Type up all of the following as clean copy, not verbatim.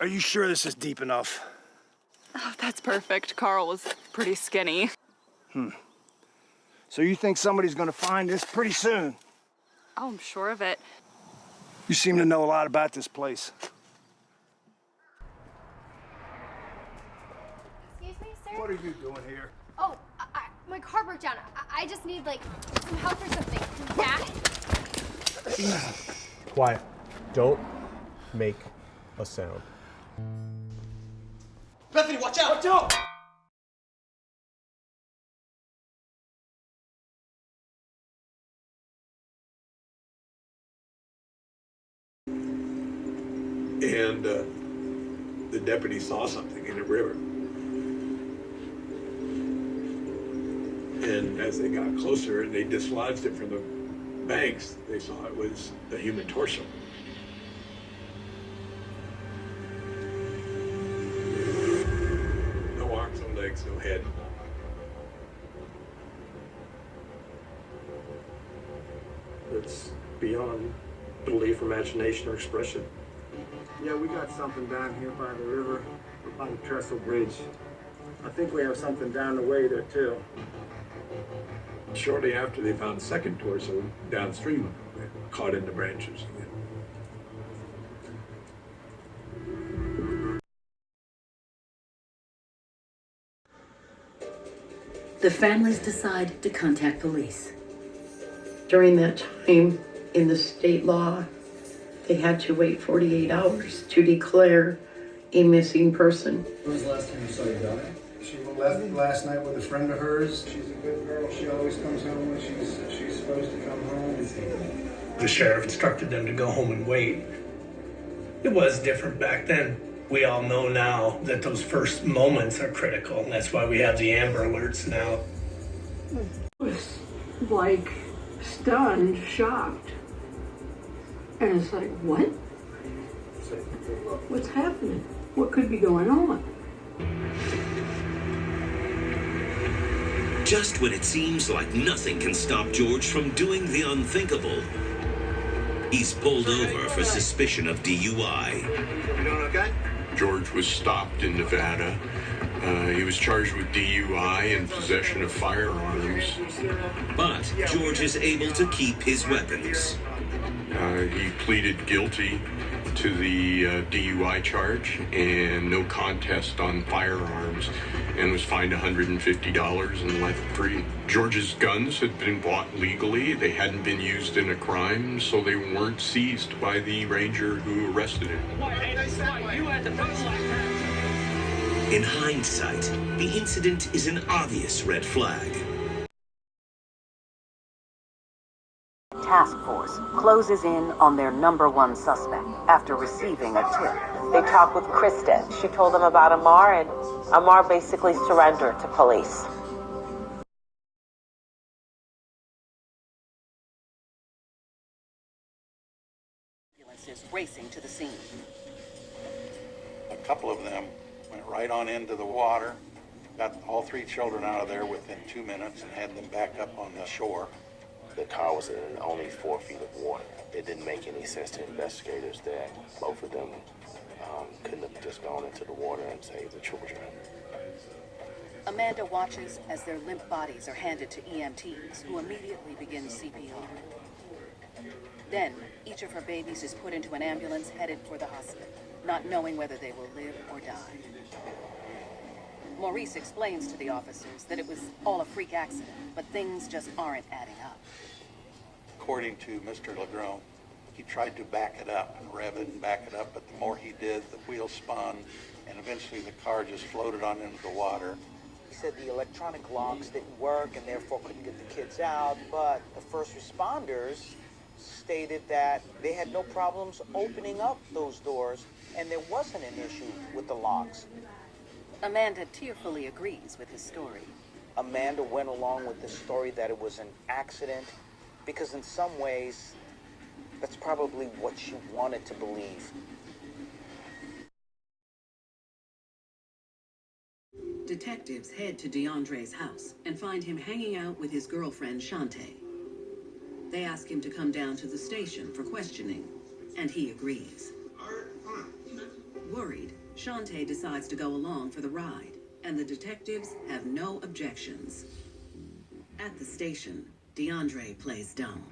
Are you sure this is deep enough? Oh, that's perfect. Carl was pretty skinny. So you think somebody's gonna find this pretty soon? Oh, I'm sure of it. You seem to know a lot about this place. Excuse me, sir? What are you doing here? Oh, my car broke down. I just need, like, some help or something. Yeah? Quiet. Don't make a sound. Bethany, watch out! Watch out! And the deputy saw something in the river. And as they got closer and they dislodged it from the banks, they saw it was a human torso. No arms, no legs, no head. It's beyond belief, imagination, or expression. Yeah, we got something down here by the river, by the trestle bridge. I think we have something down the way there too. Shortly after, they found a second torso downstream, caught in the branches again. The families decide to contact police. During that time, in the state law, they had to wait 48 hours to declare a missing person. When was the last time you saw your daughter? She left last night with a friend of hers. She's a good girl. She always comes home when she's supposed to come home. The sheriff instructed them to go home and wait. It was different back then. We all know now that those first moments are critical, and that's why we have the Amber Alerts now. I was like stunned, shocked. And it's like, what? What's happening? What could be going on? Just when it seems like nothing can stop George from doing the unthinkable, he's pulled over for suspicion of DUI. You doing okay? George was stopped in Nevada. He was charged with DUI and possession of firearms. But George is able to keep his weapons. He pleaded guilty to the DUI charge and no contest on firearms and was fined $150 and left free. George's guns had been bought legally. They hadn't been used in a crime, so they weren't seized by the ranger who arrested him. In hindsight, the incident is an obvious red flag. Task force closes in on their #1 suspect after receiving a tip. They talked with Krista. She told them about Amar, and Amar basically surrendered to police. Ambulances racing to the scene. A couple of them went right on into the water, got all 3 children out of there within 2 minutes and had them back up on the shore. The car was in only 4 feet of water. It didn't make any sense to investigators that both of them couldn't have just gone into the water and saved the children. Amanda watches as their limp bodies are handed to EMTs, who immediately begin CPR. Then, each of her babies is put into an ambulance headed for the hospital, not knowing whether they will live or die. Maurice explains to the officers that it was all a freak accident, but things just aren't adding up. According to Mr. Legrone, he tried to back it up and rev it and back it up, but the more he did, the wheels spun, and eventually the car just floated on into the water. He said the electronic locks didn't work and therefore couldn't get the kids out, but the first responders stated that they had no problems opening up those doors and there wasn't an issue with the locks. Amanda tearfully agrees with his story. Amanda went along with the story that it was an accident because in some ways, that's probably what she wanted to believe. Detectives head to DeAndre's house and find him hanging out with his girlfriend, Shantae. They ask him to come down to the station for questioning, and he agrees. All right, fine. Worried, Shantae decides to go along for the ride, and the detectives have no objections. At the station, DeAndre plays dumb.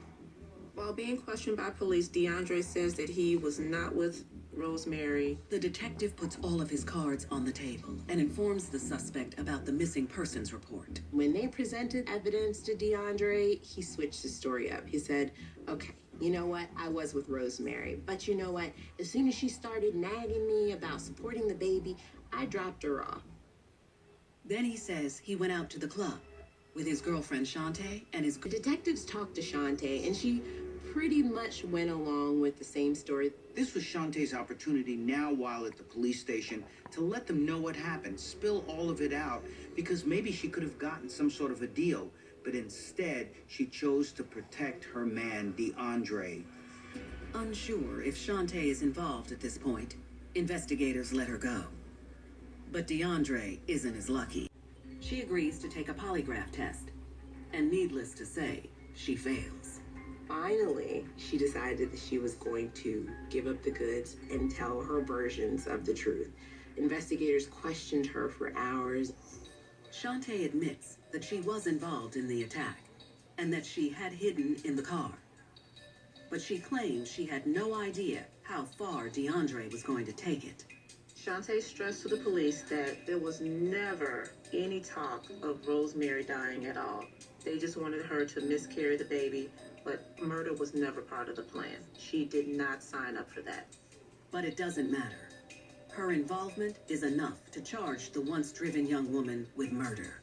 While being questioned by police, DeAndre says that he was not with Rosemary. The detective puts all of his cards on the table and informs the suspect about the missing persons report. When they presented evidence to DeAndre, he switched his story up. He said, okay, you know what? I was with Rosemary. But you know what? As soon as she started nagging me about supporting the baby, I dropped her off. Then he says he went out to the club with his girlfriend Shantae and his... The detectives talked to Shantae, and she pretty much went along with the same story. This was Shantae's opportunity now while at the police station to let them know what happened, spill all of it out, because maybe she could have gotten some sort of a deal, but instead she chose to protect her man, DeAndre. Unsure if Shantae is involved at this point, investigators let her go. But DeAndre isn't as lucky. She agrees to take a polygraph test, and needless to say, she fails. Finally, she decided that she was going to give up the goods and tell her versions of the truth. Investigators questioned her for hours. Shantae admits that she was involved in the attack and that she had hidden in the car. But she claims she had no idea how far DeAndre was going to take it. Shantae stressed to the police that there was never any talk of Rosemary dying at all. They just wanted her to miscarry the baby, but murder was never part of the plan. She did not sign up for that. But it doesn't matter. Her involvement is enough to charge the once-driven young woman with murder.